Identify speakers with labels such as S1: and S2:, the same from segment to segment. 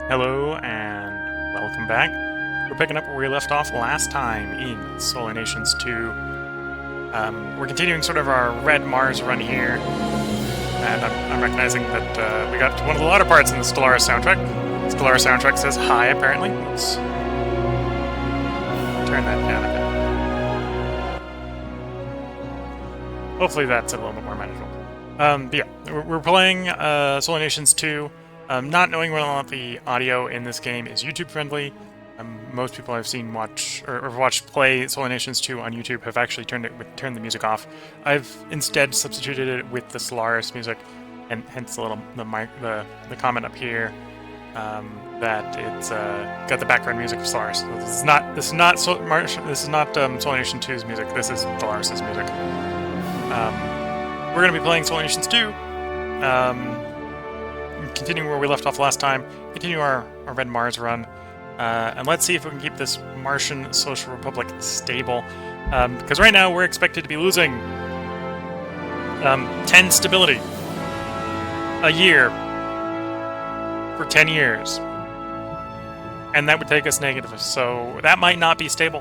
S1: Hello and welcome back. We're picking up where we left off last time in Solar Nations 2. We're continuing sort of our Red Mars run here, and I'm recognizing that we got to one of the latter parts in the Stellaris soundtrack. Stellaris soundtrack says hi, apparently. Let's turn that down a bit. Hopefully that's a little bit more manageable. But yeah, we're playing Solar Nations 2. Not knowing whether or not the audio in this game is YouTube friendly. Most people I've seen watch or watched play Solar Nations 2 on YouTube have actually turned the music off. I've instead substituted it with the Stellaris music, and hence the comment up here that it's got the background music of Stellaris. This is not Solar Nation 2's music. This is Stellaris' music. We're going to be playing Solar Nations 2. Continuing where we left off last time, continue our Red Mars run, and let's see if we can keep this Martian Social Republic stable, because right now we're expected to be losing 10 stability a year for 10 years, and that would take us negative, so that might not be stable.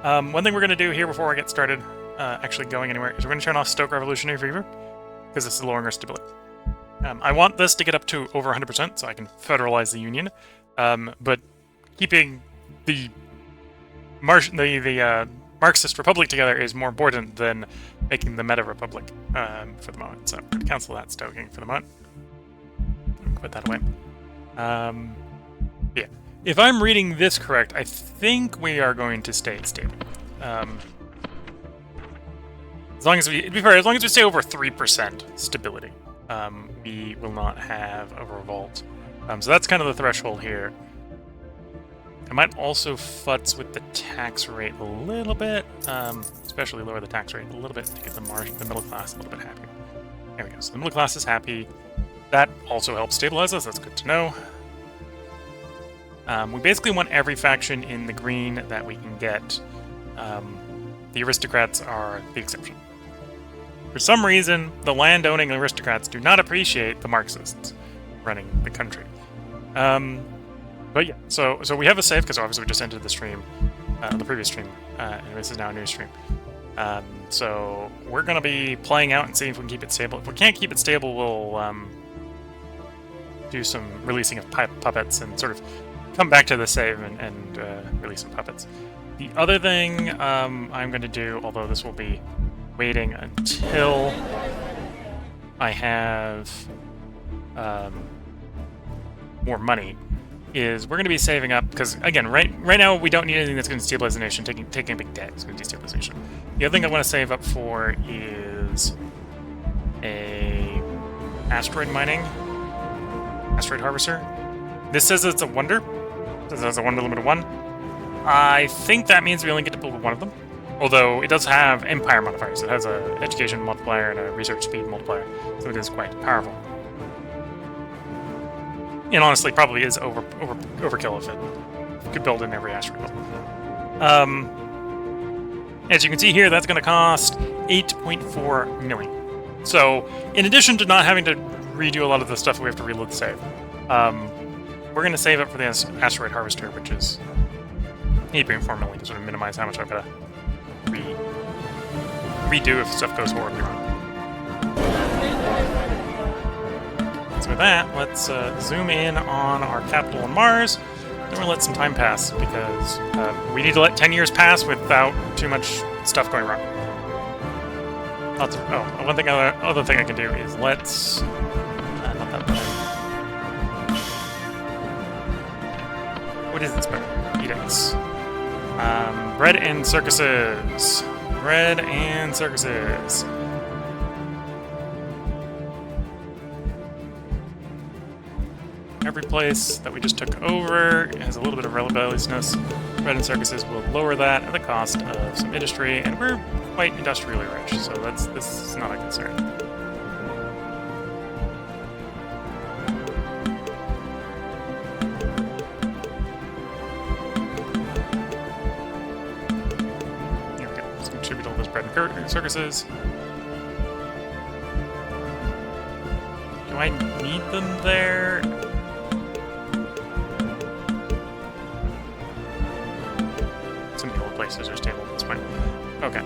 S1: One thing we're going to do here before I get started actually going anywhere is we're going to turn off Stoke Revolutionary Fever, because this is lowering our stability. I want this to get up to over 100% so I can federalize the Union, but keeping the Marxist Republic together is more important than making the Meta Republic for the moment. So I'm going to cancel that stoking for the moment. Put that away. Yeah, if I'm reading this correct, I think we are going to stay stable. As long as we stay over 3% stability. We will not have a revolt. So that's kind of the threshold here. I might also futz with the tax rate a little bit, especially lower the tax rate a little bit to get the middle class a little bit happier. There we go. So the middle class is happy. That also helps stabilize us. That's good to know. We basically want every faction in the green that we can get. The aristocrats are the exception. For some reason, the land-owning aristocrats do not appreciate the Marxists running the country. But yeah, so we have a save, because obviously we just ended the stream, the previous stream, and this is now a new stream. So we're going to be playing out and seeing if we can keep it stable. If we can't keep it stable, we'll do some releasing of puppets and sort of come back to the save and release some puppets. The other thing I'm going to do, although this will be waiting until I have more money, is we're going to be saving up, because again, right now we don't need anything that's going to stabilize the nation. Taking a big debt is going to destabilization. The other thing I want to save up for is a asteroid harvester. This says it's a wonder. It says it's a wonder limit of 1. I think that means we only get to build one of them. Although it does have empire modifiers. It has an education multiplier and a research speed multiplier, so it is quite powerful. And honestly, probably is overkill if it could build in every asteroid level. As you can see here, that's going to cost 8.4 million. So, in addition to not having to redo a lot of the stuff we have to reload the save, we're going to save up for the asteroid harvester, which is 8.4 million to sort of minimize how much I've got to redo if stuff goes horribly wrong. So with that, let's zoom in on our capital on Mars, and we'll let some time pass, because we need to let 10 years pass without too much stuff going wrong. Other thing I can do is let's... not that bad. What is this better? Edicts. Bread and circuses. Bread and circuses. Every place that we just took over has a little bit of rebelliousness. Bread and circuses will lower that at the cost of some industry, and we're quite industrially rich, so this is not a concern. Distribute all those bread and circuses. Do I need them there? places are stable at this point. Okay.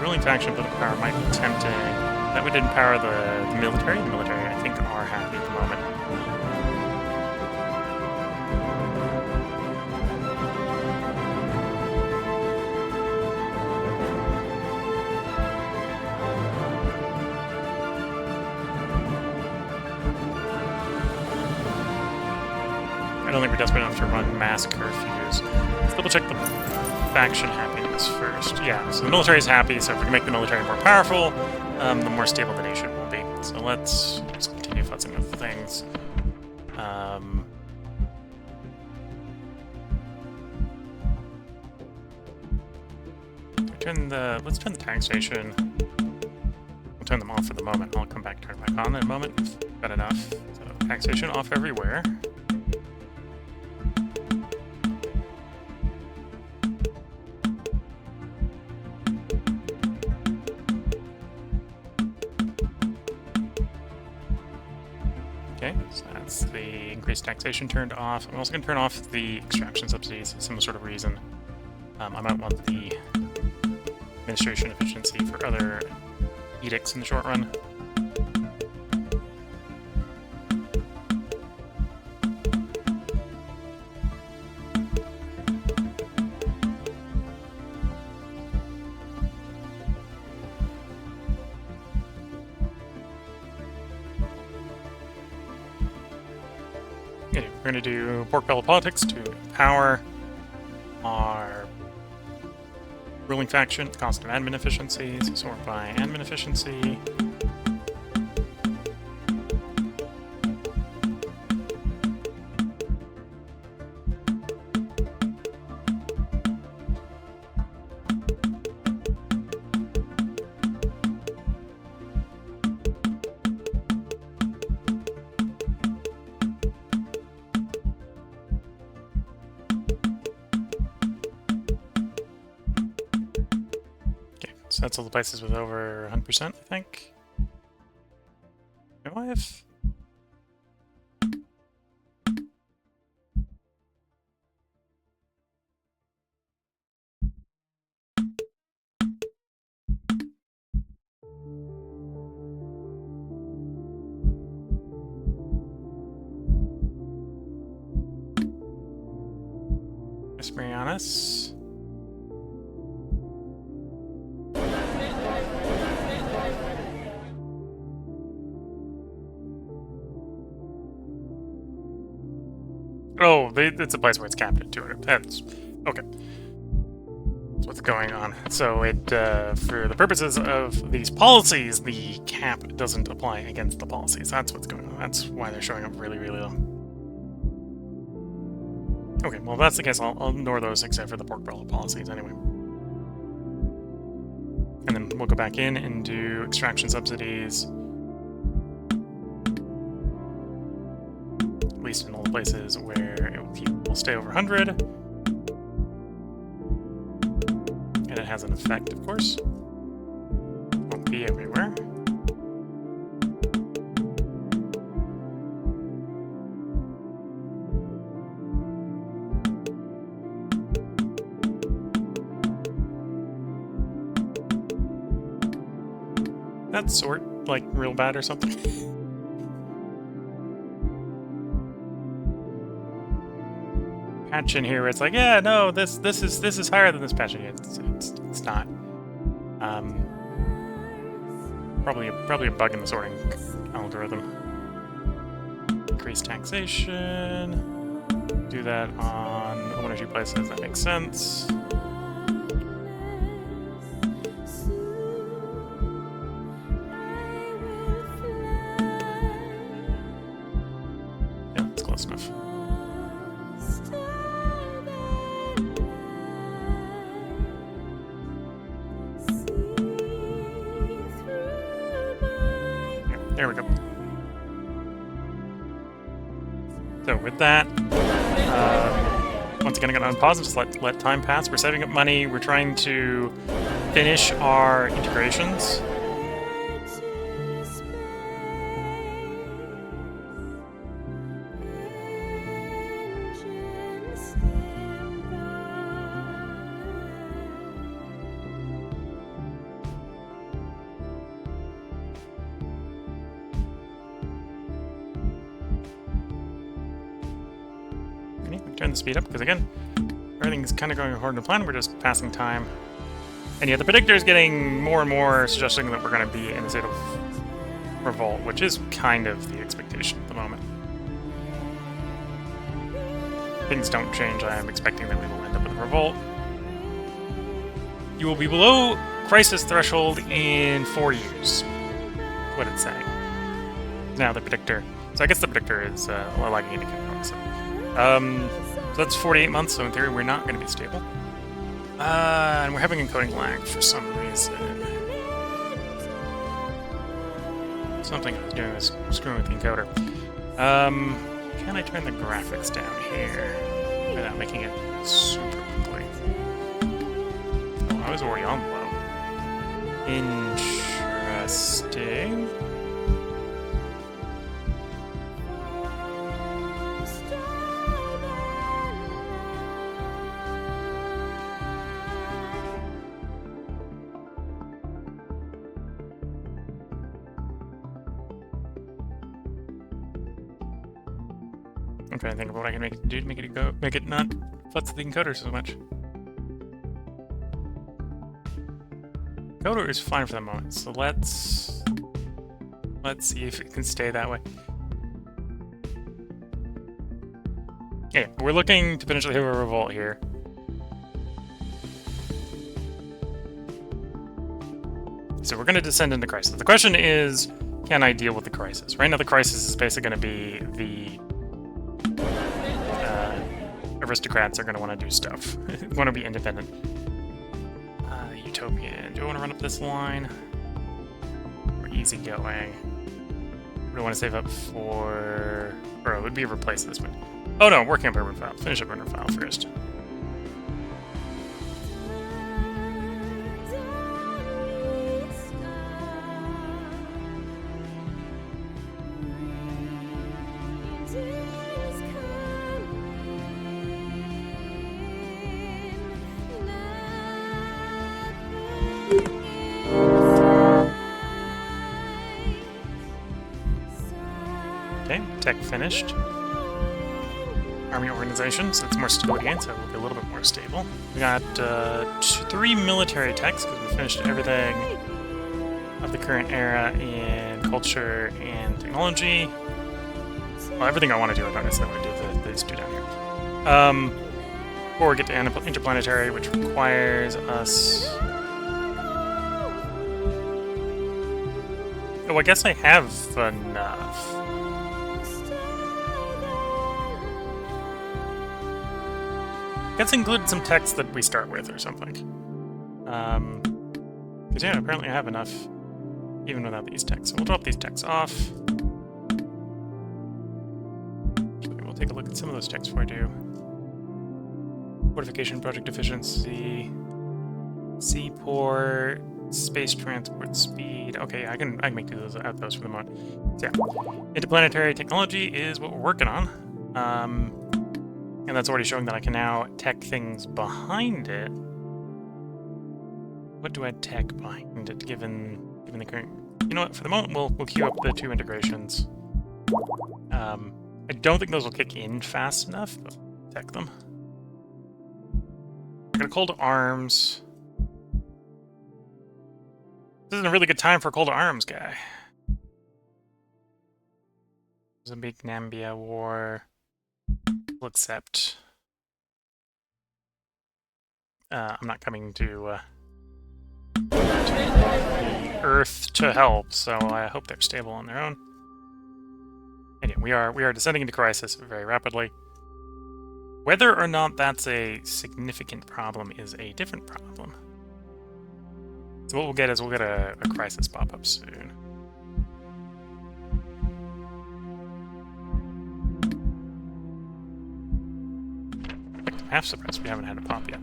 S1: Ruling faction political power might be tempting. That would empower the military. The military, I think, are happy at the moment. I don't think we're desperate enough to run mass curfews. Let's double check the faction happiness first. Yeah, so the military is happy, so if we can make the military more powerful, the more stable the nation will be. So let's just continue futzing with things. Let's turn the taxation. We'll turn them off for the moment. I'll come back, turn it back on in a moment. Got enough. So taxation off everywhere. Okay, so that's the increased taxation turned off. I'm also going to turn off the extraction subsidies for some sort of reason. I might want the administration efficiency for other edicts in the short run. Okay, we're going to do pork belly politics to empower our ruling faction, constant admin efficiencies, sort by admin efficiency. So that's all the places with over 100%, I think. Do I have... Miss Marianas. Oh, it's a place where it's capped at 200. That's okay. That's what's going on. So it, for the purposes of these policies, the cap doesn't apply against the policies. That's what's going on. That's why they're showing up really, really low. Okay, well, if that's the case, I'll ignore those except for the pork belly policies anyway. And then we'll go back in and do extraction subsidies. At least in all the places where it will stay over 100. And it has an effect, of course. Won't be everywhere. That sort, like, real bad or something? Patch in here where it's like, yeah, no, this is higher than this patch. It's not. Probably a bug in the sorting algorithm. Increase taxation. Do that on one or two places. That makes sense. Yeah, it's close enough. There we go. So with that, once again, I'm going to unpause and just let time pass. We're saving up money. We're trying to finish our integrations. turn the speed up, because again, everything's kind of going according to plan. We're just passing time. And yet the predictor is getting more and more suggesting that we're going to be in a state of revolt, which is kind of the expectation at the moment. Things don't change. I am expecting that we will end up with a revolt. You will be below crisis threshold in 4 years. What it's saying. Now the predictor. So I guess the predictor is a lagging indicator. So that's 48 months, so in theory we're not going to be stable. And we're having encoding lag for some reason. Something I was doing was screwing with the encoder. Can I turn the graphics down here without making it super ugly? Oh, I was already on low. Interesting. I'm trying to think of what I can make it do to make it not futz the encoder so much. Encoder is fine for the moment, so let's see if it can stay that way. Yeah, we're looking to potentially have a revolt here. So we're going to descend into crisis. The question is, can I deal with the crisis? Right now the crisis is basically going to be the aristocrats are going to want to do stuff. Want to be independent. Utopian. Do I want to run up this line? Or easygoing? What do I want to save up for? Or it would be replace this one. Oh no, working up urban file. Finish up urban file first. Okay, tech finished. Army organization, so it's more stability gain, so it will be a little bit more stable. We got 3 military techs, because we finished everything of the current era in culture and technology. Well, everything I want to do, I don't necessarily do these two down here. Before we get to interplanetary, which requires us... Oh, I guess I have enough. Let's include some text that we start with or something. Because yeah, apparently I have enough even without these texts. So we'll drop these texts off. We'll take a look at some of those texts before I do. Fortification, project efficiency, seaport, space transport speed. Okay, I can make those out those for the moment. So yeah, interplanetary technology is what we're working on. And that's already showing that I can now tech things behind it. What do I tech behind it, given the current... You know what, for the moment, we'll queue up the 2 integrations. I don't think those will kick in fast enough, but tech them. I got a call to arms. This isn't a really good time for a call to arms guy. Mozambique, Nambia war... We'll accept. I'm not coming to the Earth to help, so I hope they're stable on their own. Anyway, we are descending into crisis very rapidly. Whether or not that's a significant problem is a different problem. So what we'll get is we'll get a crisis pop-up soon. I'm half surprised we haven't had a pop yet.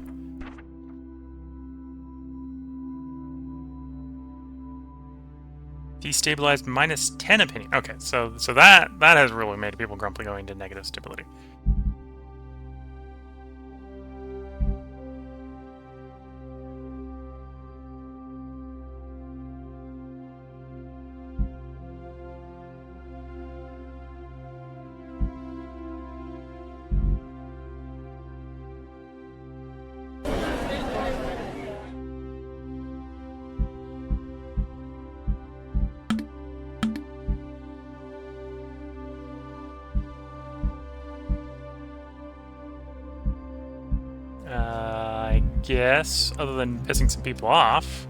S1: Destabilized minus 10 opinion. Okay, so that has really made people grumpy going to negative stability. guess, other than pissing some people off.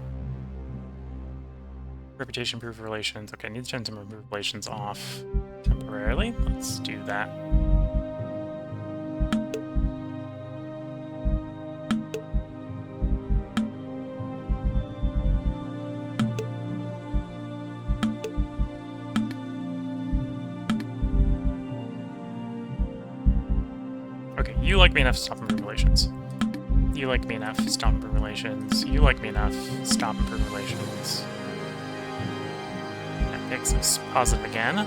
S1: Reputation, improve relations. Okay, I need to turn some improve relations off temporarily. Let's do that. Okay, you like me enough, stop improve relations. You like me enough, stop improve relations. You like me enough, stop improve relations. That makes us positive again.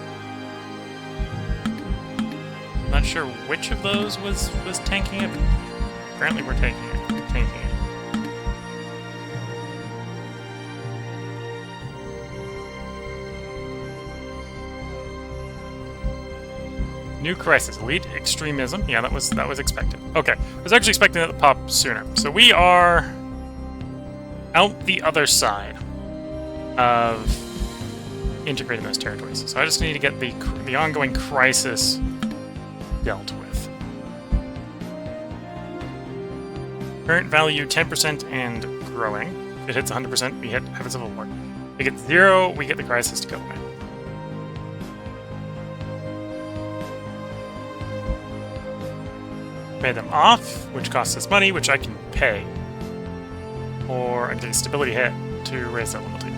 S1: I'm not sure which of those was tanking it, but apparently we're tanking it. New crisis, elite extremism. Yeah, that was expected. Okay, I was actually expecting that to pop sooner. So we are out the other side of integrating those territories. So I just need to get the ongoing crisis dealt with. Current value 10% and growing. If it hits 100%, we have a civil war. If it gets 0, we get the crisis to go away. Pay them off, which costs us money, which I can pay. Or I can take a stability hit to raise their loyalty.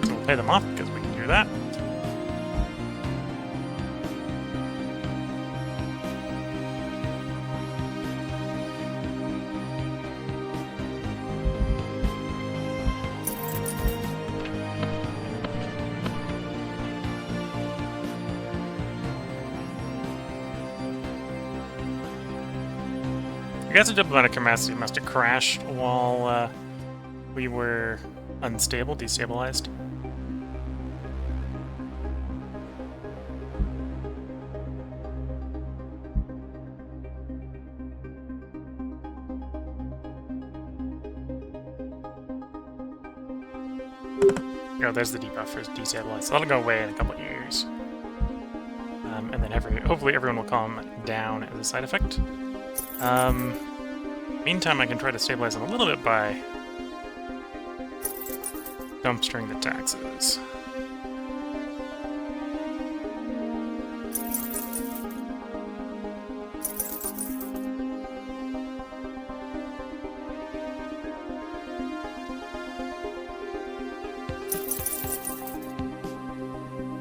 S1: So we'll pay them off because we can do that. I guess the diplomatic capacity must have crashed while we were unstable, destabilized. Oh, there's the debuff for destabilized. So that'll go away in a couple of years. And then hopefully everyone will calm down as a side effect. Meantime, I can try to stabilize them a little bit by dumpstering the taxes.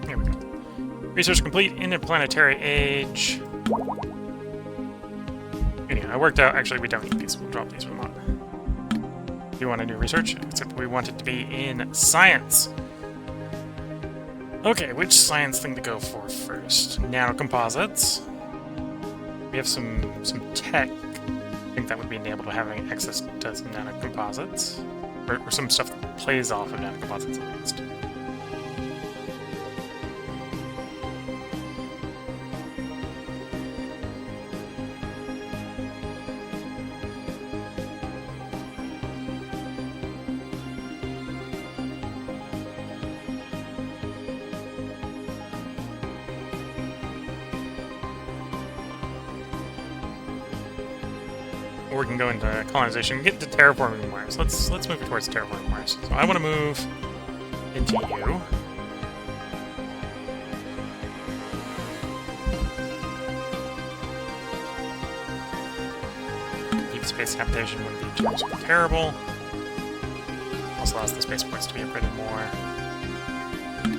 S1: Here we go. Research complete. Interplanetary age. Anyway, I worked out. Actually, we don't need these. We'll drop these from on. Do you want to do research? Except we want it to be in science. Okay, which science thing to go for first? Nanocomposites. We have some tech. I think that would be enabled to having access to some nanocomposites. Or some stuff that plays off of nanocomposites at least. Or we can go into colonization and get to terraforming Mars. Let's move towards terraforming Mars. So I want to move into you. Deep space habitation wouldn't be too terrible. Also allows the spaceports to be upgraded more.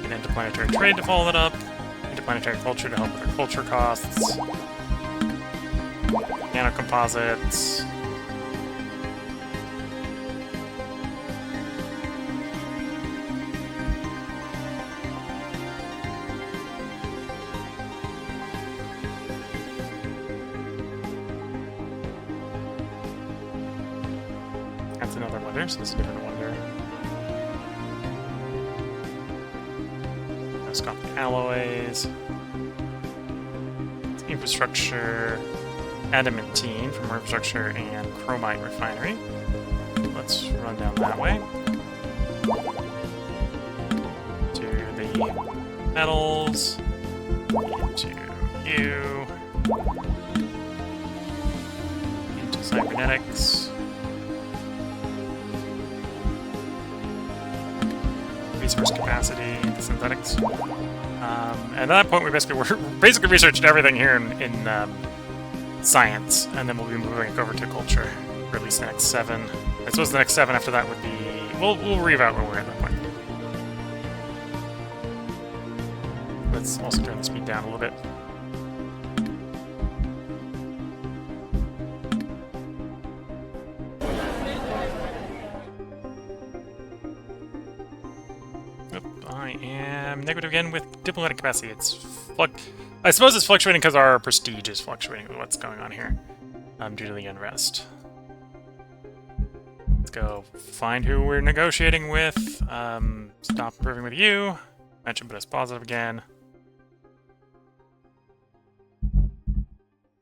S1: And interplanetary trade to follow that up. Interplanetary culture to help with our culture costs. Nanocomposites. That's another wonder, so this is a different wonder. Telescopic alloys. It's infrastructure. Adamantine from infrastructure and chromite refinery. Let's run down that way to the metals. Into you. Into cybernetics. Resource capacity into synthetics. And at that point, we basically researched everything here in science, and then we'll be moving over to culture for at least the next 7. I suppose the next 7 after that would be... We'll reevaluate where we're at that point. Let's also turn the speed down a little bit. I am negative again with diplomatic capacity. I suppose it's fluctuating because our prestige is fluctuating with what's going on here due to the unrest. Let's go find who we're negotiating with. Stop improving with you. Mention but it's positive again.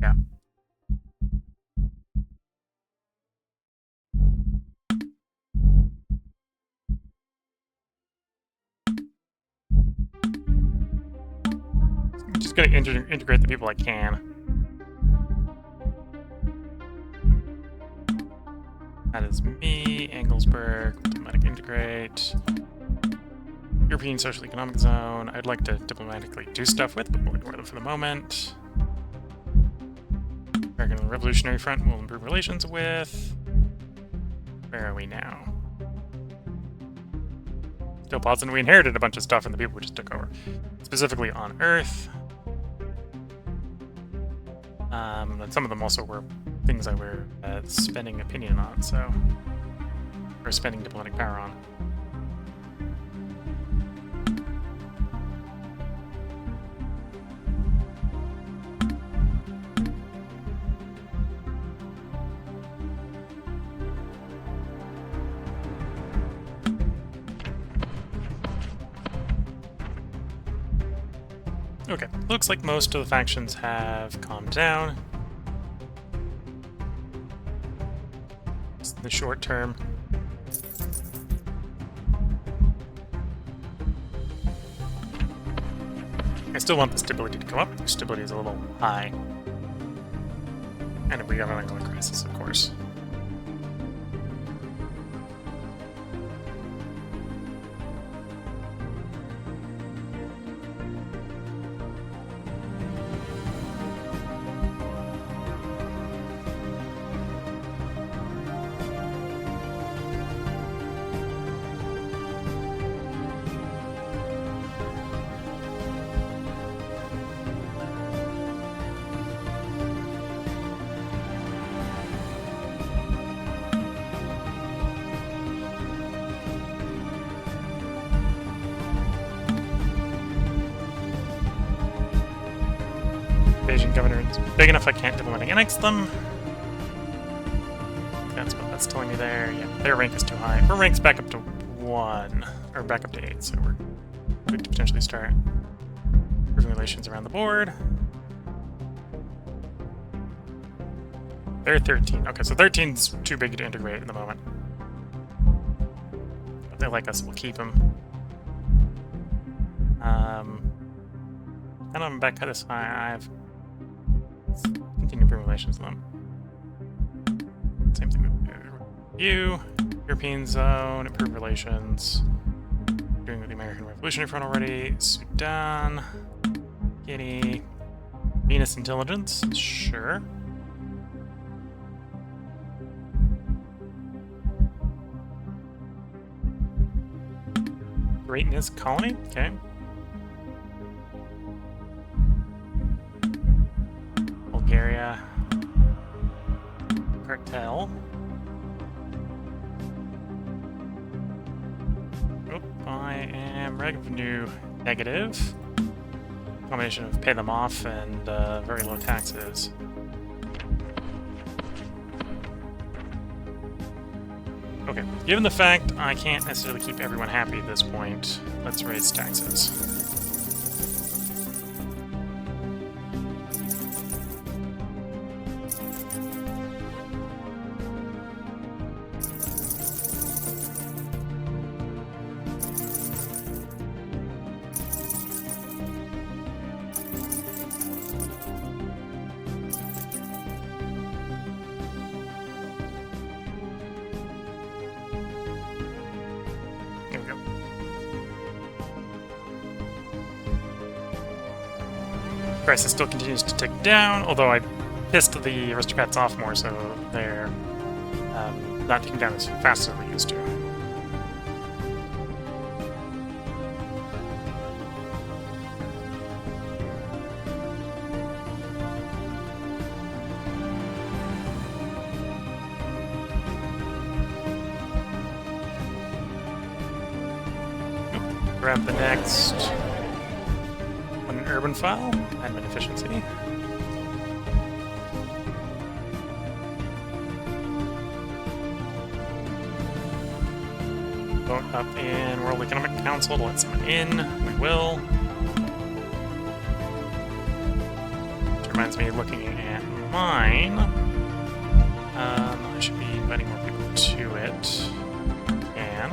S1: Yeah. I'm just gonna integrate the people I can. That is me, Engelsberg, diplomatic integrate, European Social Economic Zone. I'd like to diplomatically do stuff with, but we'll ignore them for the moment. American Revolutionary Front we'll improve relations with. Where are we now? Still positive. We inherited a bunch of stuff and the people we just took over. Specifically on Earth. And some of them also were things I were spending opinion on, so... Or spending diplomatic power on. Okay, looks like most of the factions have calmed down. Just in the short term. I still want the stability to go up. The stability is a little high. And if we have an ongoing crisis, of course. Asian governor is big enough I can't diplomatic annex them. That's what that's telling me there. Yeah, their rank is too high. Our rank's back up to 1, or back up to 8, so we're good to potentially start improving relations around the board. They're 13. Okay, so 13's too big to integrate at the moment. If they like us, we'll keep them. And I'm back at this high. I've continue improving relations with them. Same thing with you. European zone, improve relations. Doing with the American Revolutionary Front already. Sudan. Guinea. Venus intelligence. Sure. Greatness colony. Okay. Bulgaria. Cartel. Oop, I am revenue negative. Combination of pay them off and very low taxes. Okay, given the fact I can't necessarily keep everyone happy at this point, let's raise taxes. Crisis still continues to tick down, although I pissed the aristocrats off more, so they're not ticking down as fast as they used to. Grab the next one, urban file, admin efficiency. Vote up in World Economic Council to let someone in. We will. Which reminds me, looking at mine, I should be inviting more people to it. And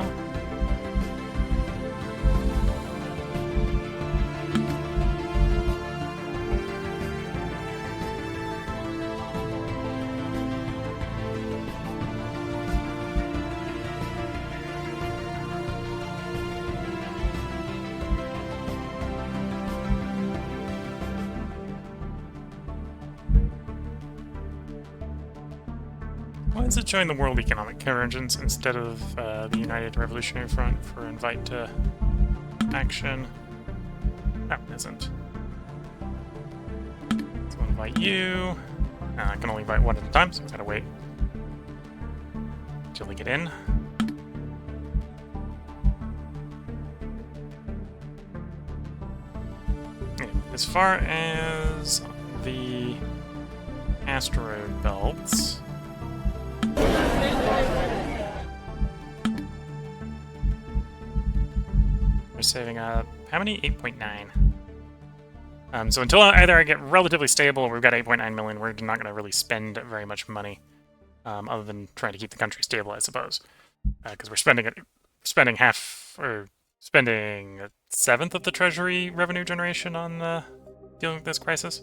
S1: why is it showing the World Economic Convergence instead of the United Revolutionary Front for invite to action? That one isn't. So I'll invite you. I can only invite one at a time, so I've got to wait until they get in. As far as the asteroid belts, we're saving up how many? 8.9. So until either I get relatively stable or we've got 8.9 million, we're not going to really spend very much money, other than trying to keep the country stable, I suppose. Because we're spending half, or spending a seventh of the treasury revenue generation on dealing with this crisis.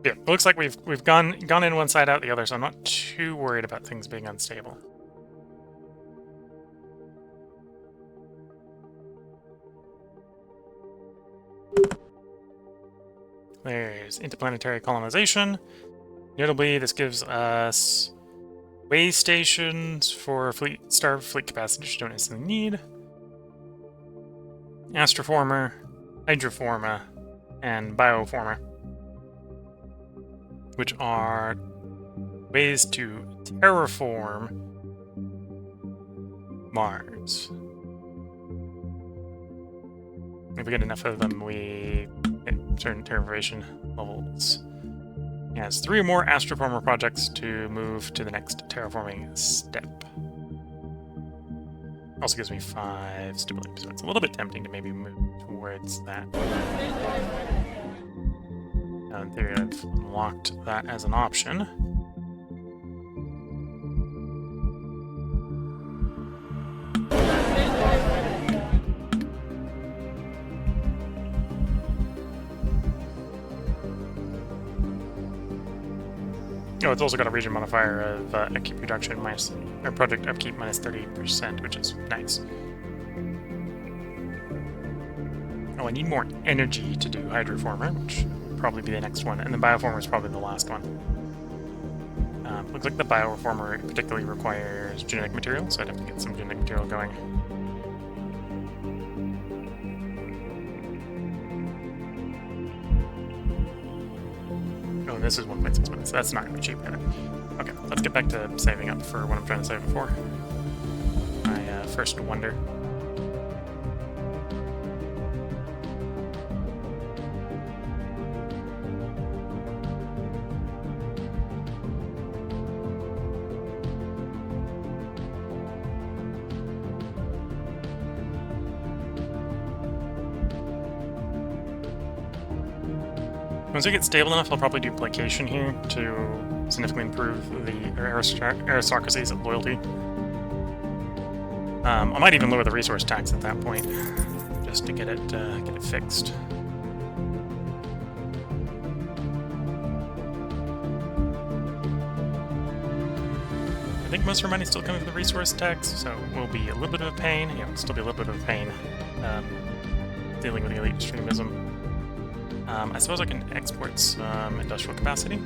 S1: Yeah, it looks like we've gone in one side, out the other, so I'm not too worried about things being unstable. There's interplanetary colonization. Notably, this gives us way stations for starved fleet capacity, which you don't necessarily need. Astroformer, Hydroforma, and Bioformer, which are ways to terraform Mars. If we get enough of them, we hit certain terraformation levels. It has 3 or more astroformer projects to move to the next terraforming step. Also gives me 5 stability, so it's a little bit tempting to maybe move towards that. Now, in theory, I've unlocked that as an option. Oh, it's also got a region modifier of upkeep reduction minus, or project upkeep minus 30%, which is nice. Oh, I need more energy to do Hydroformer, which would probably be the next one, and the Bioformer is probably the last one. Looks like the Bioformer particularly requires genetic material, so I'd have to get some genetic material going. Oh, this is 1.6 minutes. That's not going to be cheap either. Okay, let's get back to saving up for what I'm trying to save it for. My first wonder. Once we get stable enough, I'll probably do placation here to significantly improve the aristocracy's loyalty. I might even lower the resource tax at that point, just to get it fixed. think most of our money's still coming from the resource tax, so we'll be a little bit of a pain. Yeah, we'll still be a little bit of a pain dealing with the elite extremism. I suppose I can export some industrial capacity.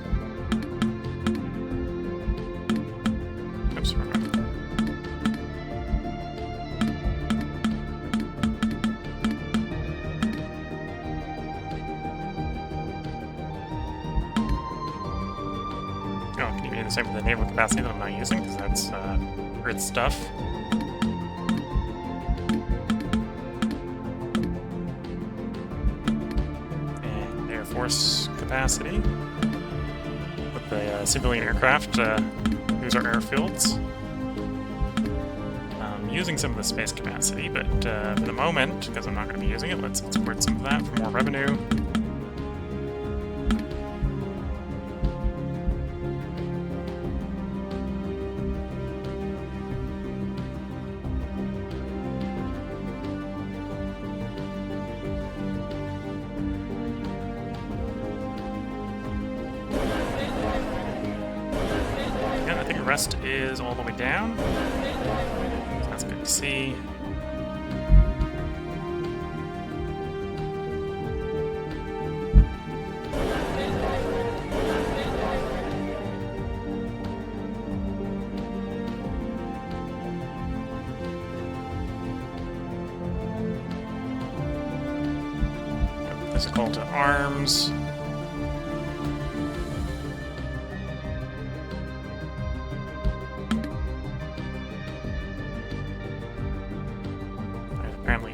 S1: Oops, wrong one. Oh, can you do the same with the naval capacity that I'm not using, because that's Earth stuff. And Air Force capacity. With the civilian aircraft, use our airfields. Using some of the space capacity, but for the moment, because I'm not going to be using it, let's export some of that for more revenue. Yeah, I think the rest is all the way down. That's good to see. There's a call to arms.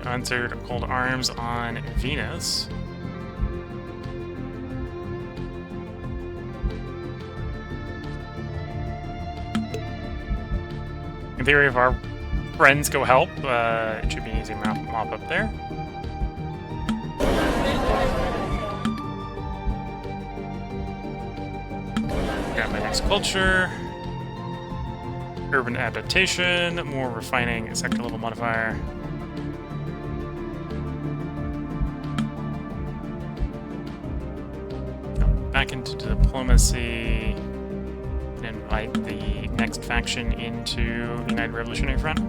S1: Answered a call to arms on Venus. In theory, if our friends go help, it should be an easy mop up there. Got my next culture. Urban adaptation, more refining sector level modifier. Back into diplomacy and invite the next faction into the United Revolutionary Front.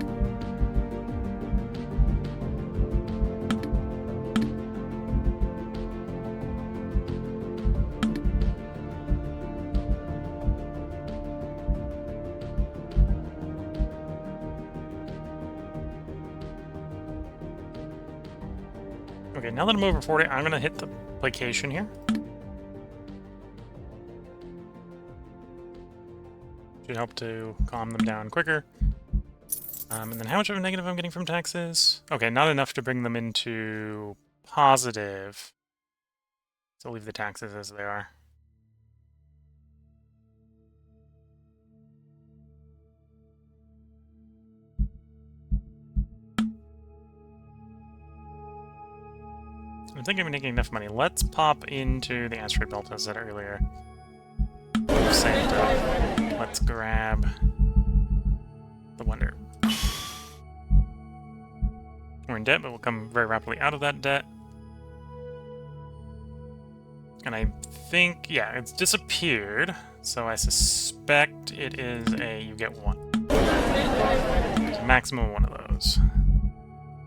S1: Okay, now that I'm over 40, I'm going to hit the placation here. Should help to calm them down quicker. And then how much of a negative I'm getting from taxes? Okay, not enough to bring them into positive. So leave the taxes as they are. I think I'm making enough money. Let's pop into the asteroid belt as I said earlier. Santa. Let's grab the Wonder. We're in debt, but we'll come very rapidly out of that debt. And I think, yeah, it's disappeared. So I suspect it is a you get one. There's a maximum one of those.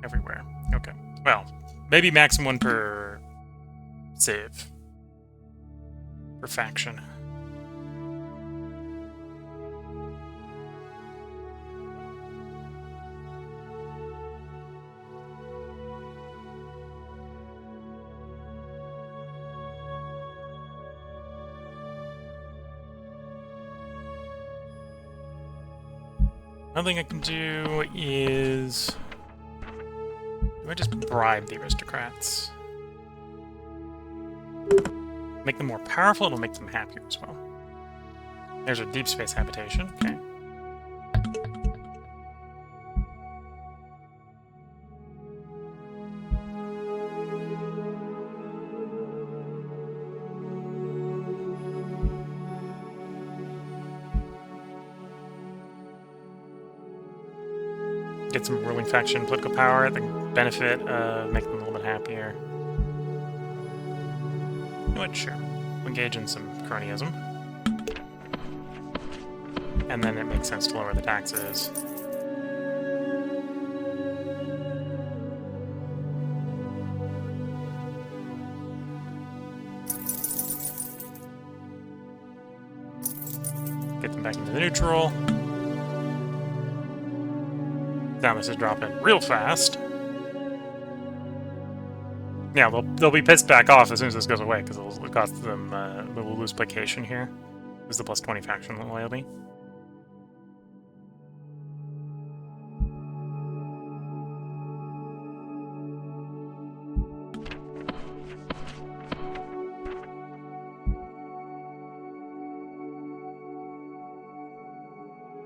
S1: Everywhere. Okay. Well, maybe maximum one per civ. Per faction. Another thing I can do is... do I just bribe the aristocrats? Make them more powerful, it'll make them happier as well. There's a deep space habitation, okay. Get some ruling faction political power at the benefit of making them a little bit happier. You know what? Sure. We'll engage in some cronyism. and then it makes sense to lower the taxes. Get them back into the neutral. Now this is dropping real fast. Yeah, they'll be pissed back off as soon as this goes away, because it'll cost them, they'll lose placation here. This is the plus 20 faction loyalty.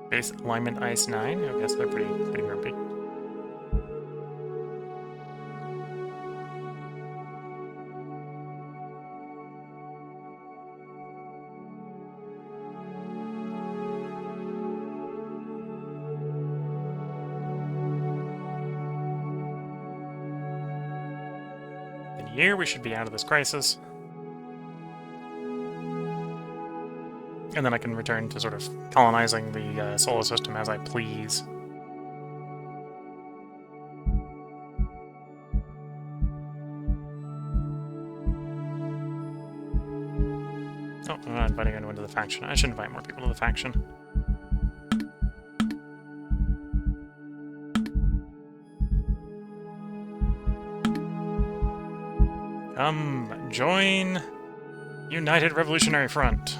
S1: Base alignment ice 9. I guess they're pretty grumpy. In a year, we should be out of this crisis. And then I can return to sort of colonizing the solar system as I please. Oh, I'm not inviting anyone to the faction. I should invite more people to the faction. Come, join United Revolutionary Front.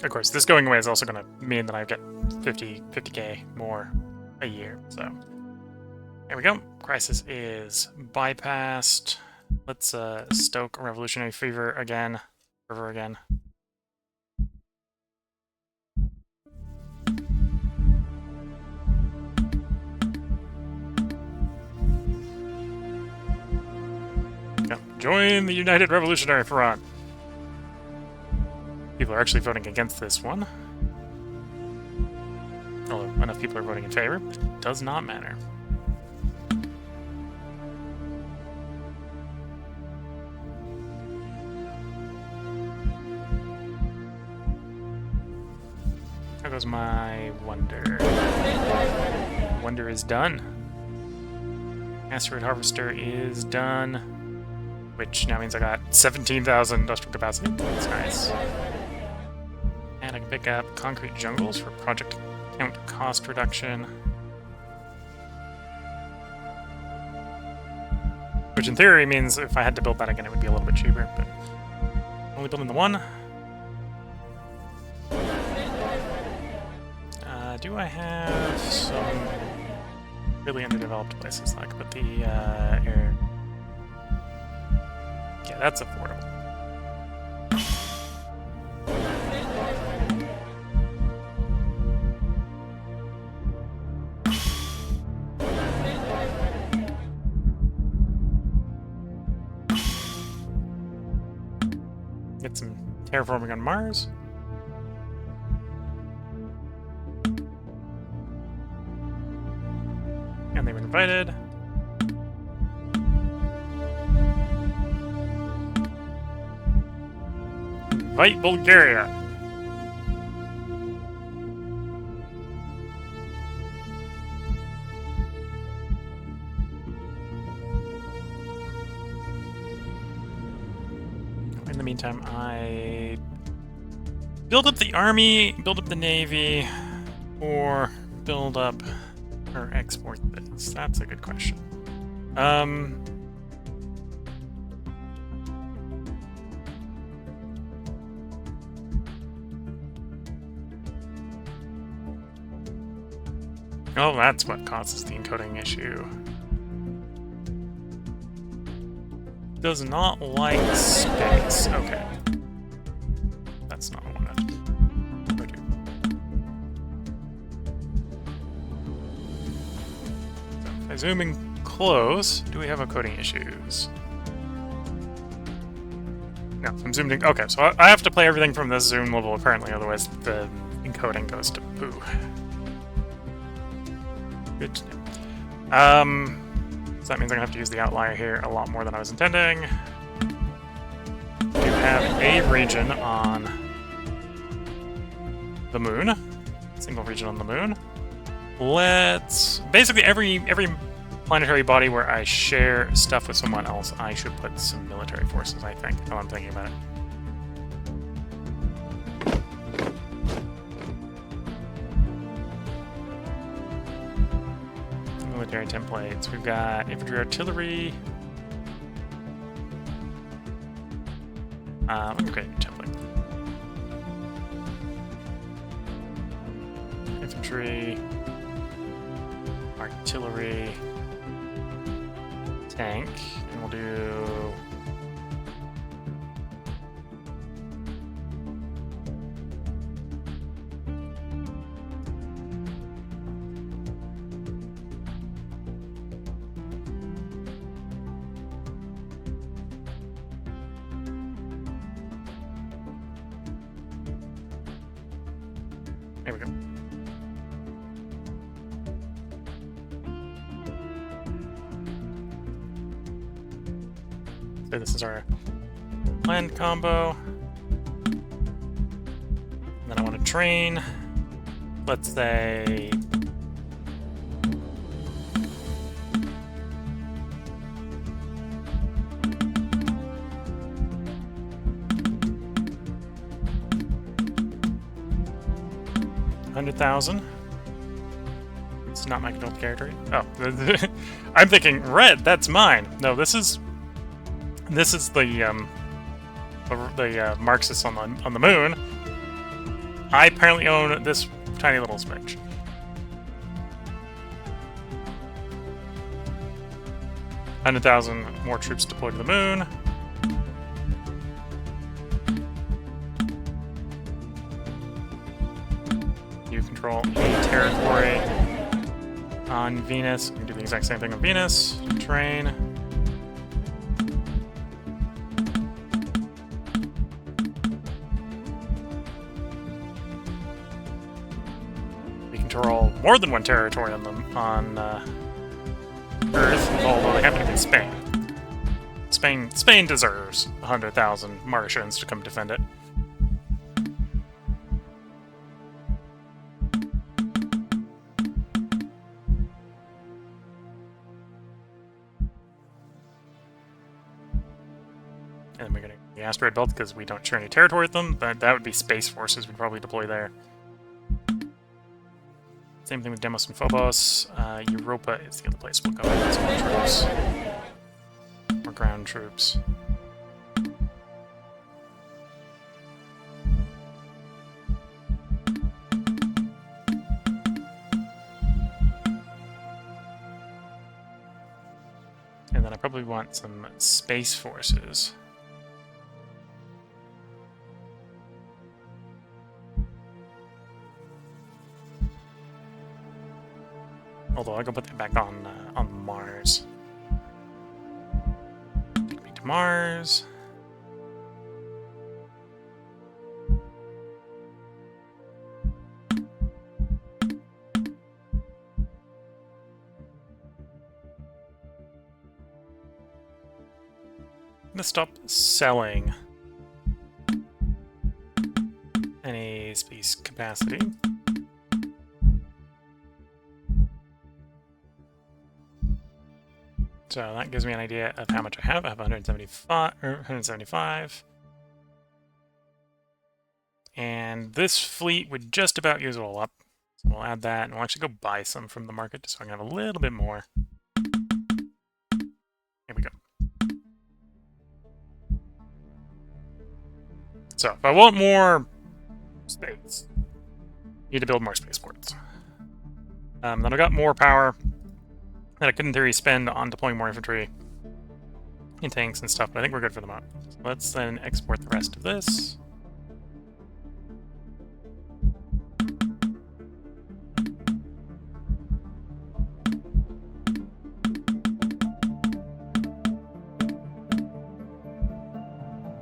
S1: Of course, this going away is also going to mean that I get 50k more a year, so... There we go. Crisis is bypassed. Let's stoke revolutionary fever again. Fervor again. Yep. Join the United Revolutionary Front. People are actually voting against this one. Although enough people are voting in favor, it does not matter. How goes my wonder? Wonder is done. Asteroid Harvester is done. Which now means I got 17,000 industrial capacity. That's nice. And I can pick up concrete jungles for project count cost reduction. Which in theory means if I had to build that again, it would be a little bit cheaper, but only building the one. Do I have some really underdeveloped places that I could put the air? Yeah, that's affordable. Get some terraforming on Mars. And they were invited. Invite Bulgaria. In the meantime, I build up the army, build up the navy, or build up or export this. That's a good question. Oh, that's what causes the encoding issue. Does not like space. Okay. That's not what I wanted. So if I zoom in close. Do we have coding issues? No, I'm zoomed in. Okay, so I have to play everything from this zoom level apparently, otherwise the encoding goes to poo. Good to know. So that means I'm gonna have to use the outlier here a lot more than I was intending. We have a region on the moon. Single region on the moon. Let's... Basically, every planetary body where I share stuff with someone else, I should put some military forces, I think, while I'm thinking about it. Military templates. We've got infantry artillery. Let me create a new template. Infantry, artillery, tank, and we'll do... There we go. So this is our land combo. And then I want to train, let's say, $100,000. It's not my controlled character. Oh, I'm thinking red. That's mine. No, this is the Marxists on the moon. I apparently own this tiny little smidge. $100,000 more troops deployed to the moon. You control a territory on Venus. You can do the exact same thing on Venus. Train. Control more than one territory on Earth, although they happen to be Spain. Spain deserves 100,000 Martians to come defend it. And then we're getting the asteroid belt because we don't share any territory with them, but that would be space forces we'd probably deploy there. Same thing with Deimos and Phobos. Europa is the other place we'll go. Some more troops. More ground troops. And then I probably want some space forces. Although I can put that back on Mars. Take me to Mars. I'm gonna stop selling any space capacity. So that gives me an idea of how much I have. I have 175. And this fleet would just about use it all up. So we'll add that, and we'll actually go buy some from the market just so I can have a little bit more. Here we go. So if I want more space, I need to build more spaceports. Then I got more power that I could in theory spend on deploying more infantry and tanks and stuff, but I think we're good for the moment. So let's then export the rest of this.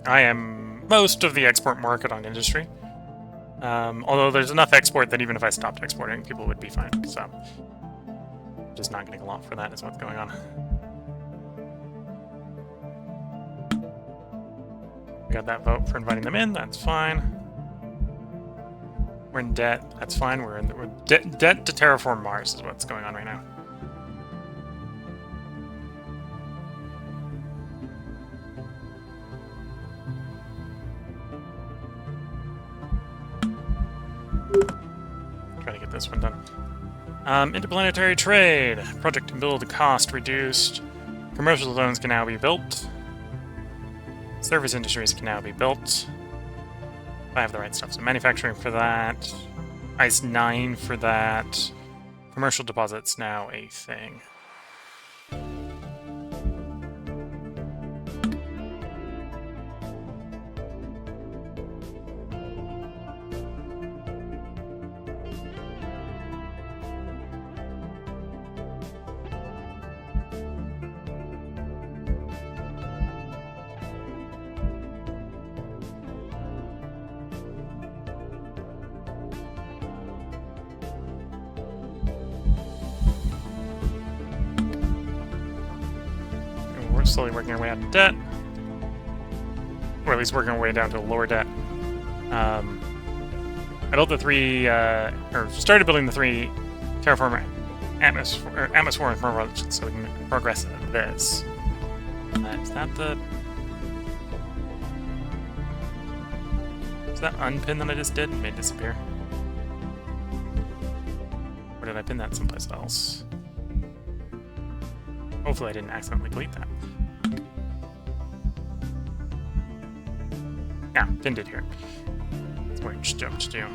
S1: I am most of the export market on industry. Although there's enough export that even if I stopped exporting, people would be fine. So, just not getting a lot for that is what's going on. We got that vote for inviting them in. That's fine. We're in debt. That's fine. We're debt to terraform Mars is what's going on right now. Try to get this one done. Interplanetary trade. Project and build cost reduced. Commercial zones can now be built. Service industries can now be built. I have the right stuff. So manufacturing for that. ICE 9 for that. Commercial deposits now a thing. Slowly working our way out of debt, or at least working our way down to a lower debt. I built the three, or started building the three terraform atmosphere projects, so we can progress this. Is that the? Is that unpin that I just did and made disappear? Or did I pin that someplace else? Hopefully I didn't accidentally delete that. Yeah, pinned it here. That's what I just jumped to do.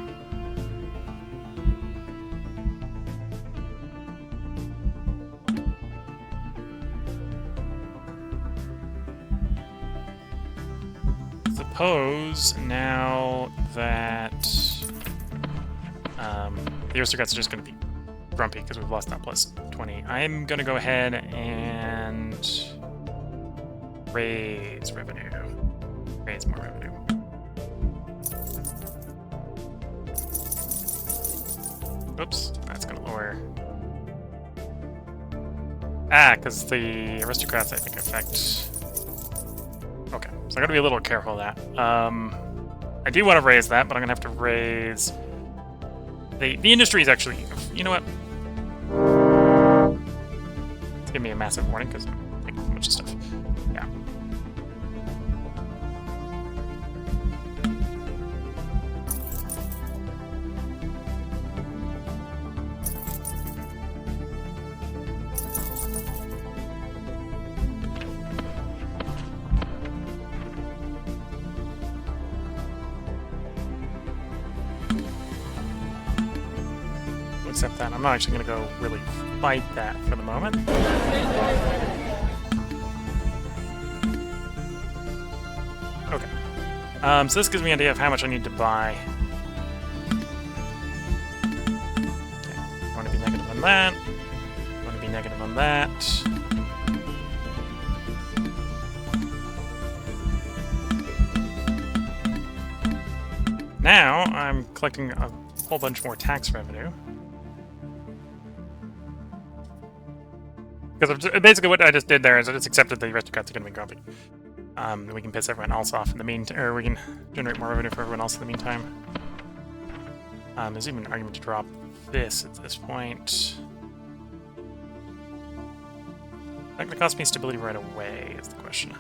S1: Suppose now that the aristocrats are just going to be grumpy because we've lost that plus 20. I'm going to go ahead and raise revenue. Raise more revenue. Oops, that's going to lower. Because the aristocrats, I think, affect... Okay, so I got to be a little careful of that. I do want to raise that, but I'm going to have to raise... The industry is actually... You know what? It's giving me a massive warning because I'm taking a bunch of stuff. Yeah. Accept that. I'm not actually going to go really fight that for the moment. Okay. So this gives me an idea of how much I need to buy. Okay. I want to be negative on that. I want to be negative on that. Now I'm collecting a whole bunch more tax revenue. Because basically what I just did there is I just accepted the aristocrats are going to be grumpy. We can piss everyone else off in the meantime, or we can generate more revenue for everyone else in the meantime. There's even an argument to drop this at this point. Is that going to cost me stability right away, is the question.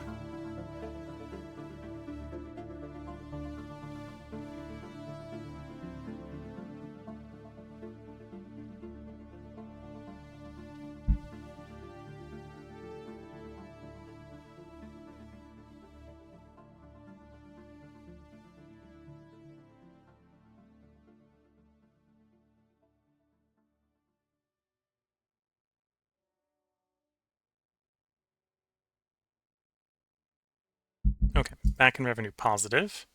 S1: Okay, back in revenue positive.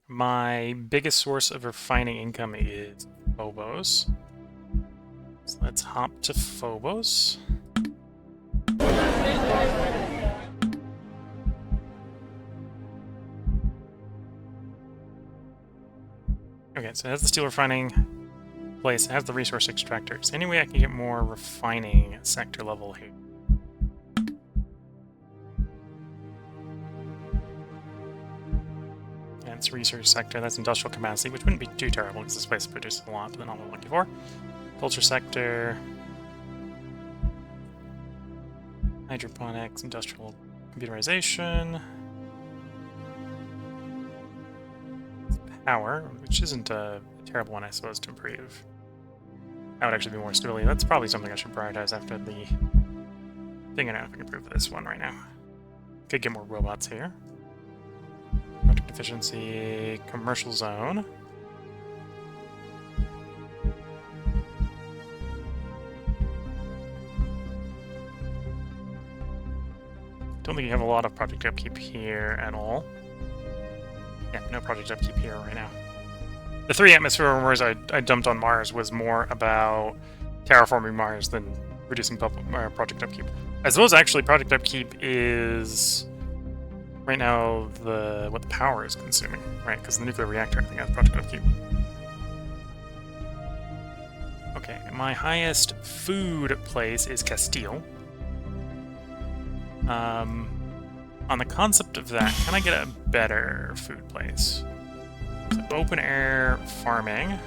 S1: My biggest source of refining income is Phobos. So let's hop to Phobos. Alright, so it has the steel refining place, it has the resource extractors. Any way I can get more refining at sector level here? And it's research sector, that's industrial capacity, which wouldn't be too terrible because this place produces a lot than all I'm looking for. Culture sector, hydroponics, industrial computerization, power, which isn't a terrible one, I suppose, to improve. That would actually be more stability. That's probably something I should prioritize after the thing. I don't know if I can improve this one right now. Could get more robots here. Project efficiency, commercial zone. Don't think you have a lot of project upkeep here at all. Yeah, no project upkeep here right now. The 3 atmosphere rumors I dumped on Mars was more about terraforming Mars than reducing project upkeep. I suppose actually project upkeep is right now what the power is consuming, right? Because the nuclear reactor I think has project upkeep. Okay, my highest food place is Castile. On the concept of that, can I get a better food place? So open air farming.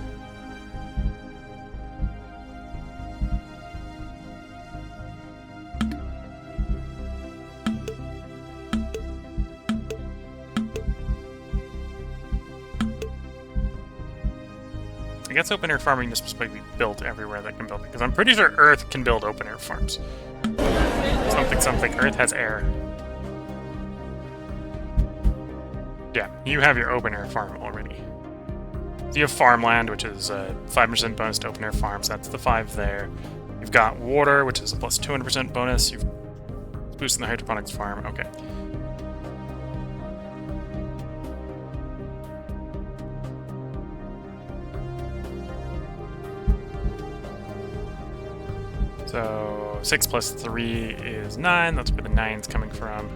S1: I guess open air farming is supposed to be built everywhere that can build it, because I'm pretty sure Earth can build open air farms. Something, Earth has air. Yeah, you have your open air farm already. So you have farmland, which is a 5% bonus to open air farms. That's the 5 there. You've got water, which is a plus 200% bonus. You've boosted the hydroponics farm. Okay. So 6 plus 3 is 9. That's where the 9's coming from.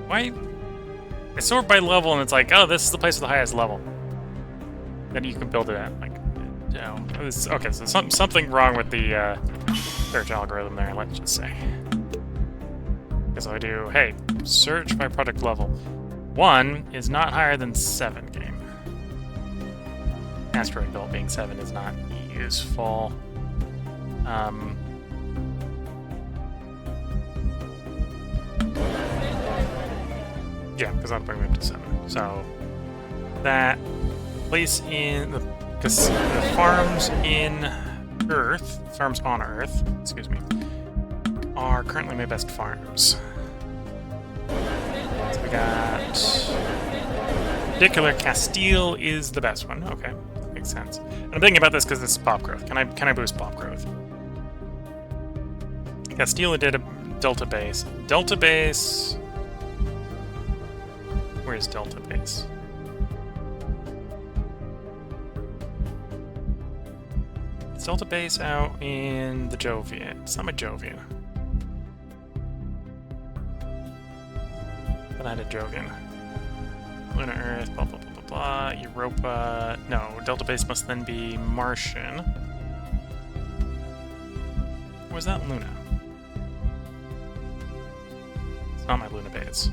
S1: Why? I sort by level, and it's like, oh, this is the place with the highest level. Then you can build it at. Like, you know, okay, so something wrong with the search algorithm there, let's just say. Because I do, hey, search by product level. 1 is not higher than 7 game. Asteroid belt being 7 is not useful. Yeah, because that'll bring me up to 7. So that place in the farms in Earth, farms on Earth, excuse me, are currently my best farms. So we got particular Castile is the best one. Okay, that makes sense. And I'm thinking about this because this is pop growth. Can I boost pop growth? Castile did a Delta base. Delta base. Where's Delta base? It's Delta base out in the Jovian. It's not my Jovian. But I had a Jovian. Luna Earth, blah blah blah blah blah. Europa. No, Delta base must then be Martian. Or was that Luna? It's not my Luna base.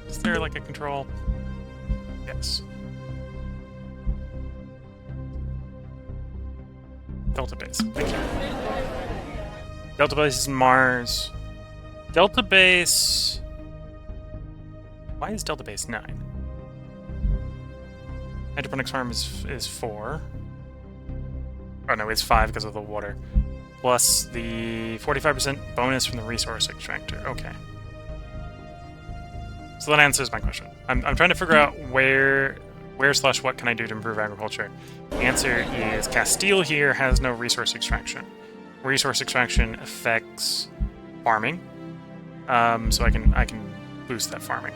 S1: Is there like a control? Yes. Delta base. Thank you. Delta base is Mars. Delta base. Why is Delta base 9? Hydroponics farm is 4. Oh no, it's 5 because of the water. Plus the 45% bonus from the resource extractor. Okay. So that answers my question. I'm trying to figure out where / what can I do to improve agriculture. The answer is Castile here has no resource extraction. Resource extraction affects farming, so I can boost that farming.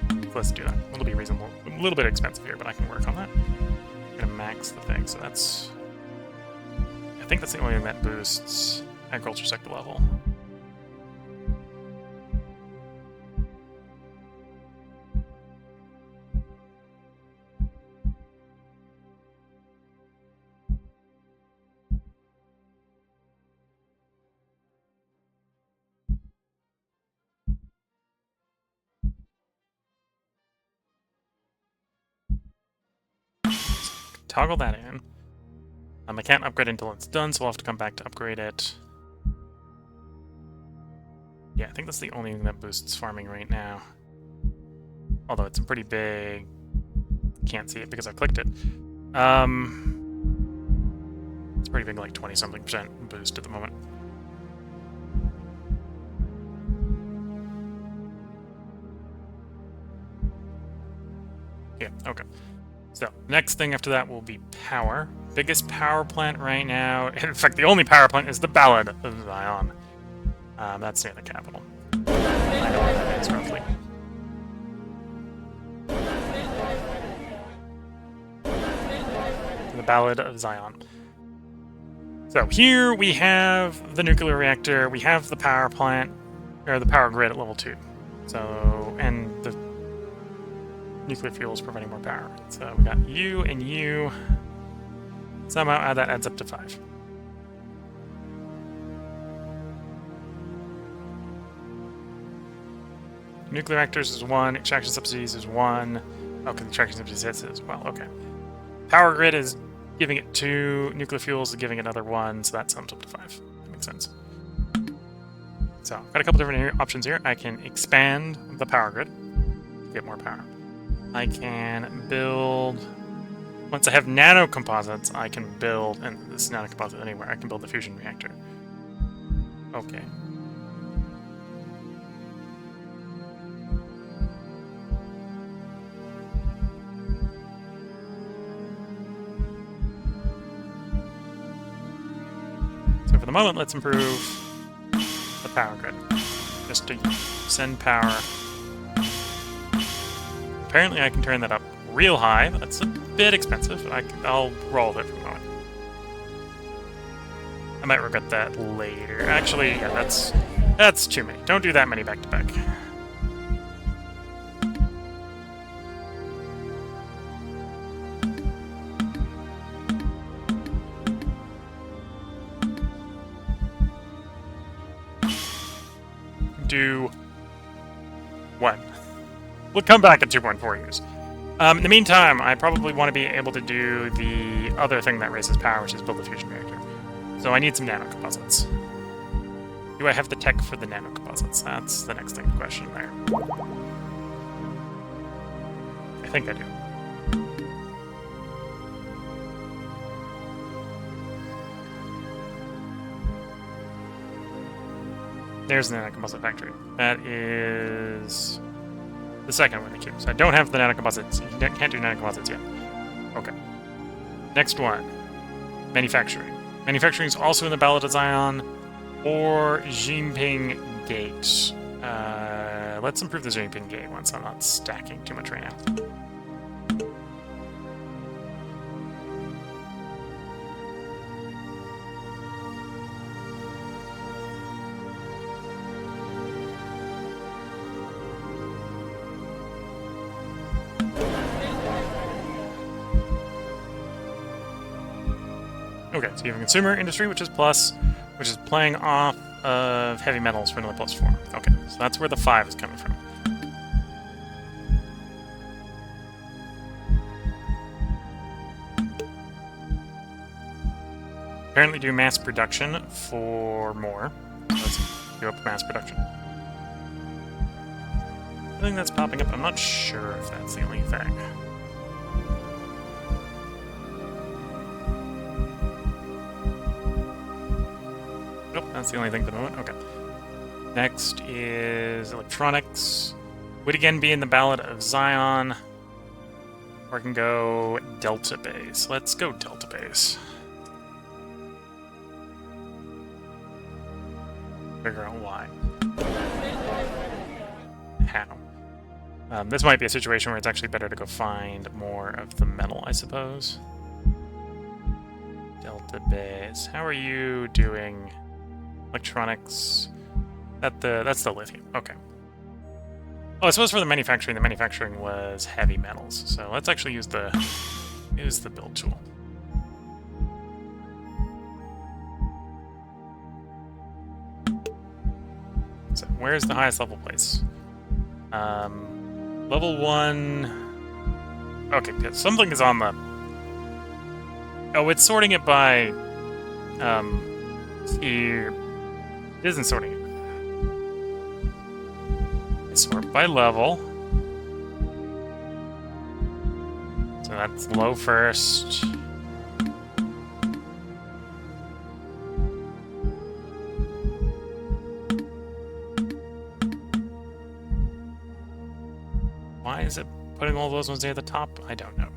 S1: So let's do that. It'll be reasonable. A little bit expensive here, but I can work on that. I'm gonna max the thing, so that's... I think that's the only thing that boosts agriculture sector level. Toggle that in. I can't upgrade until it's done, so I'll have to come back to upgrade it. Yeah, I think that's the only thing that boosts farming right now. Although it's a pretty big... Can't see it because I clicked it. It's pretty big, like 20-something% boost at the moment. Yeah, okay. So, next thing after that will be power. Biggest power plant right now, in fact, the only power plant is the Ballad of Zion. That's near the capital. I know where that is, roughly. The Ballad of Zion. So, here we have the nuclear reactor, we have the power plant, or the power grid at level 2. So, and the nuclear fuel is providing more power. So we got you and you. Somehow that adds up to 5. Nuclear reactors is 1. Extraction subsidies is 1. Okay, the extraction subsidies is as well. Okay. Power grid is giving it 2. Nuclear fuels is giving it another 1. So that sums up to 5. That makes sense. So I've got a couple different options here. I can expand the power grid to get more power. I can build... Once I have nanocomposites, I can build... And this is nanocomposite anywhere. I can build the fusion reactor. Okay. So for the moment, let's improve the power grid. Just to send power... Apparently I can turn that up real high. That's a bit expensive. I'll roll with it for a moment. I might regret that later. Actually, yeah, that's too many. Don't do that many back to back. Do one. We'll come back in 2.4 years. In the meantime, I probably want to be able to do the other thing that raises power, which is build a fusion reactor. So I need some nanocomposites. Do I have the tech for the nanocomposites? That's the next thing to question there. I think I do. There's the nanocomposite factory. That is... the second one in the queue. So I don't have the nanocomposites. You can't do nanocomposites yet. Okay. Next one. Manufacturing. Manufacturing is also in the Ballad of Zion or Jinping Gate. Let's improve the Jinping Gate once I'm not stacking too much right now. Okay, so you have a consumer industry, which is plus, which is playing off of heavy metals for another +4. Okay, so that's where the 5 is coming from. Apparently do mass production for more. Let's go up mass production. I think that's popping up. I'm not sure if that's the only thing. Nope, that's the only thing at the moment. Okay. Next is electronics. Would again be in the Ballad of Zion. Or I can go Delta Base. Let's go Delta Base. Figure out why. How? This might be a situation where it's actually better to go find more of the metal, I suppose. Delta Base. How are you doing? Electronics. That's the lithium. Okay. Oh, I suppose for the manufacturing was heavy metals. So let's actually use the build tool. So where's the highest level place? Level 1. Okay, something is on the. Oh, it's sorting it by. Here. It isn't sorting it. It's sort by level. So that's low first. Why is it putting all those ones near the top? I don't know.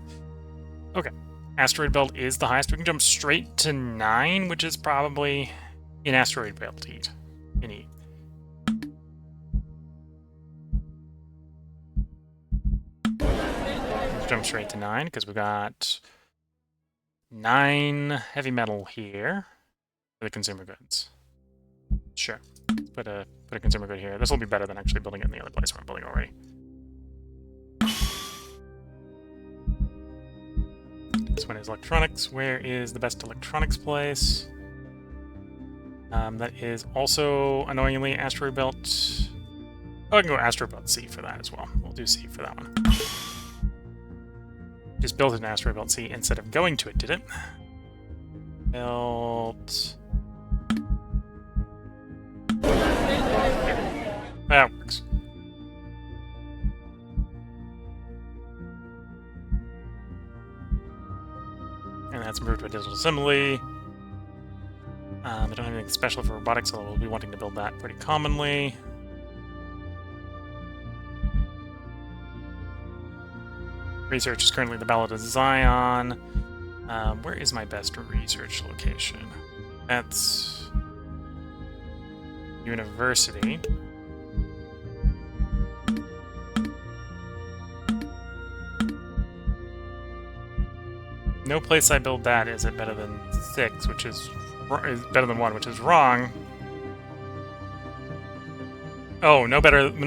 S1: Okay. Asteroid belt is the highest. We can jump straight to 9, which is probably in asteroid belt heat. In E. Let's jump straight to 9 because we got 9 heavy metal here for the consumer goods. Sure. Let's put a consumer good here. This will be better than actually building it in the other place where I'm building already. This one is electronics. Where is the best electronics place? That is also, annoyingly, asteroid belt. Oh, I can go asteroid belt C for that as well. We'll do C for that one. Just built an asteroid belt C instead of going to it, did it? Built. Yeah. That works. And that's moved to a digital assembly. I don't have anything special for robotics, so we'll be wanting to build that pretty commonly. Research is currently the Ballad of Zion. Where is my best research location? That's University. No place I build that is it better than 6, which is better than 1, which is wrong. Oh, no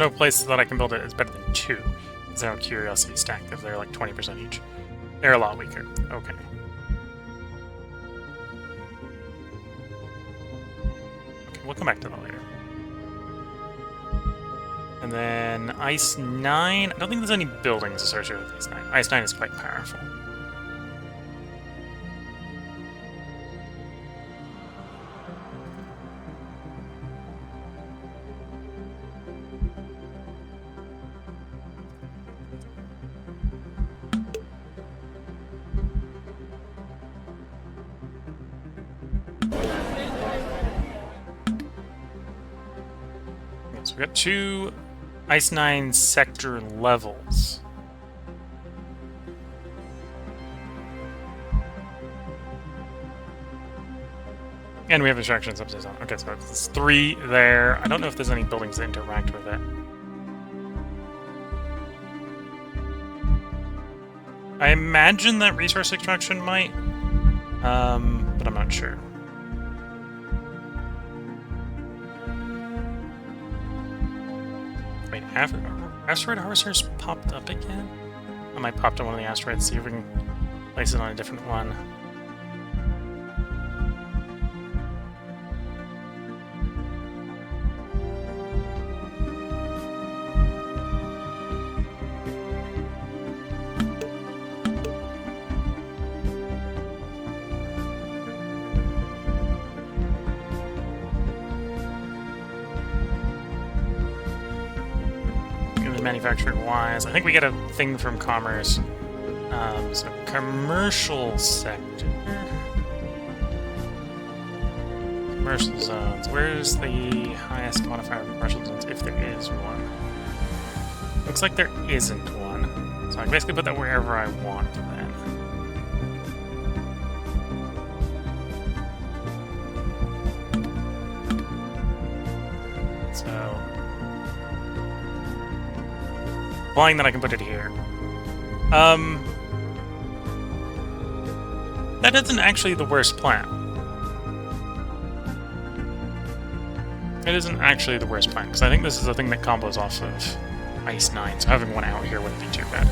S1: place that I can build it is better than 2. Zero curiosity stack, because they're like 20% each. They're a lot weaker. Okay. Okay, we'll come back to that later. And then Ice 9. I don't think there's any buildings associated with Ice 9. Ice 9 is quite powerful. So we got 2 Ice 9 sector levels. And we have instructions upstairs on. Okay, so it's 3 there. I don't know if there's any buildings that interact with it. I imagine that resource extraction might, but I'm not sure. Wait, asteroid harvesters popped up again? I might pop to one of the asteroids, see if we can place it on a different one. Manufacturing wise, I think we get a thing from commerce. So commercial sector, commercial zones. Where's the highest modifier of commercial zones, if there is one? Looks like there isn't one. So I can basically put that wherever I want then. So... implying that I can put it here. That isn't actually the worst plan. It isn't actually the worst plan, because I think this is a thing that combos off of Ice 9, so having one out here wouldn't be too bad.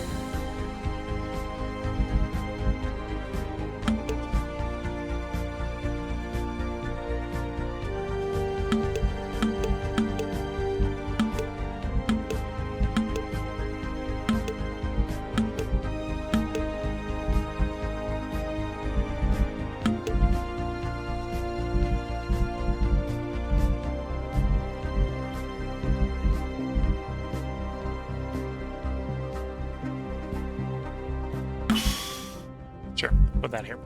S1: Sure, put that here.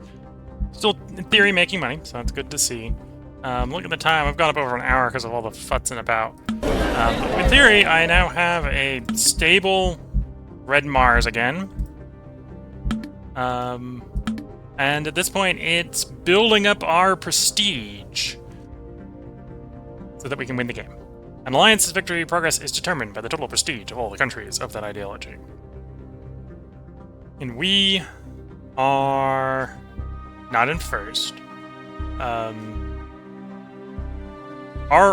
S1: Still, in theory, making money, so that's good to see. Look at the time, I've gone up over an hour because of all the futzing about. In theory, I now have a stable red Mars again. And at this point, it's building up our prestige so that we can win the game. An alliance's victory progress is determined by the total prestige of all the countries of that ideology. And we are not in first. Our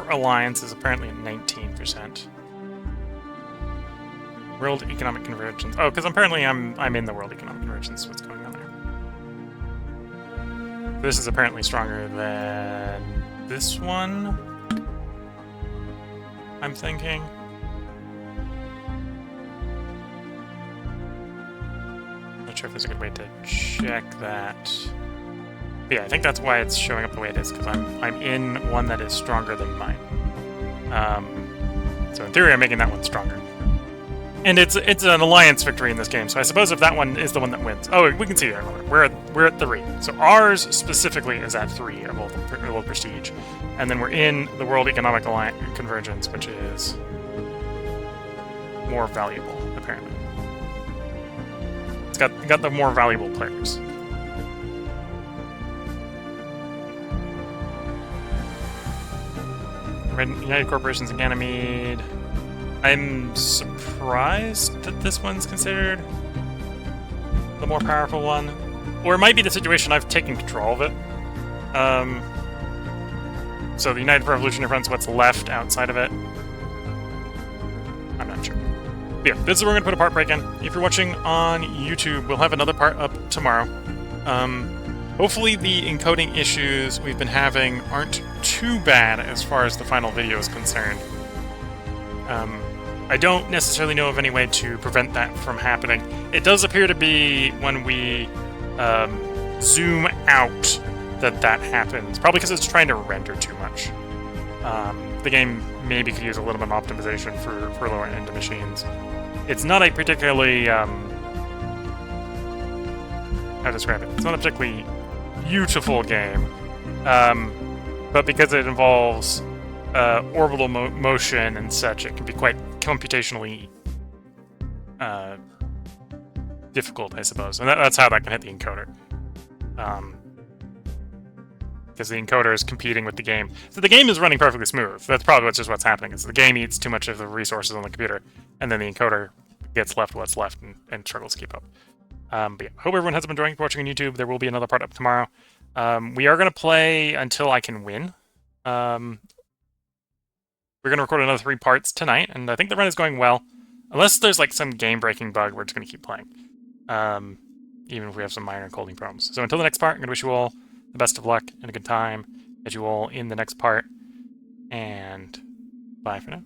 S1: alliance is apparently at 19%. World Economic Convergence. Oh, because apparently I'm in the World Economic Convergence. What's going on there? This is apparently stronger than this one, I'm thinking. Not sure if there's a good way to check that. But yeah, I think that's why it's showing up the way it is, because I'm in one that is stronger than mine. So in theory, I'm making that one stronger. And it's an alliance victory in this game, so I suppose if that one is the one that wins... Oh, we can see there. We're at 3. So ours specifically is at 3 of world prestige. And then we're in the World Economic Convergence, which is more valuable, apparently. It's got the more valuable players. United Corporations and Ganymede. I'm surprised that this one's considered the more powerful one. Or it might be the situation I've taken control of it. So the United Revolutionary Front's what's left outside of it. I'm not sure. But yeah, this is where we're going to put a part break in. If you're watching on YouTube, we'll have another part up tomorrow. Hopefully the encoding issues we've been having aren't too bad as far as the final video is concerned. I don't necessarily know of any way to prevent that from happening. It does appear to be when we zoom out that happens. Probably because it's trying to render too much. The game maybe could use a little bit of optimization for lower-end machines. It's not a particularly... how to describe it? It's not a particularly beautiful game. But because it involves orbital motion and such, it can be quite computationally difficult, I suppose. And that's how that can hit the encoder. Because the encoder is competing with the game. So the game is running perfectly smooth. That's probably what's happening, is the game eats too much of the resources on the computer, and then the encoder gets left what's left and struggles to keep up. But yeah, hope everyone has been enjoying watching on YouTube. There will be another part up tomorrow. We are going to play until I can win. We're going to record another 3 parts tonight, and I think the run is going well. Unless there's like some game-breaking bug, we're just going to keep playing. Even if we have some minor encoding problems. So until the next part, I'm going to wish you all the best of luck and a good time. Catch you all in the next part. And bye for now.